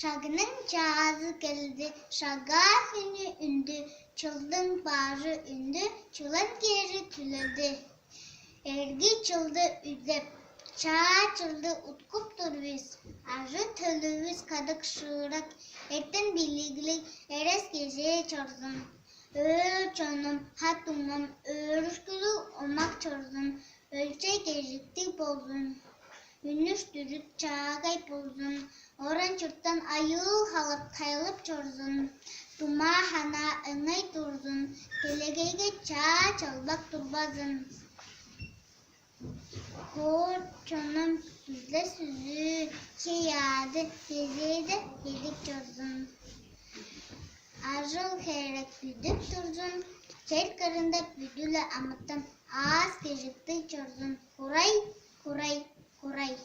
Şagının çağızı geldi, şagafini ündü, çıldın bağrı ündü, çılın geri tüledi. Ergi çıldı üdep, çağa çıldı utkup durviz, arı tölüviz kadık şırak, etten biliglik, eres gece çorzun. Çonum, hatumum, örüşkülü olmak çorzun, ölçe gecikti bozun. Ünüş dürüp çağa kayıp olsun, oran çırttan ayıl halıp kayılıp çorzun. Tuma hana ıngay turzun, telegege çağa çalbak turbazın. Çonum düzle süzü, yadı, gezeydi yedik çorzun. Arjıl herek büdük turzun, çel karında büdüle amıttan ağız gecikti çorzun. Kuray, kuray, kuray.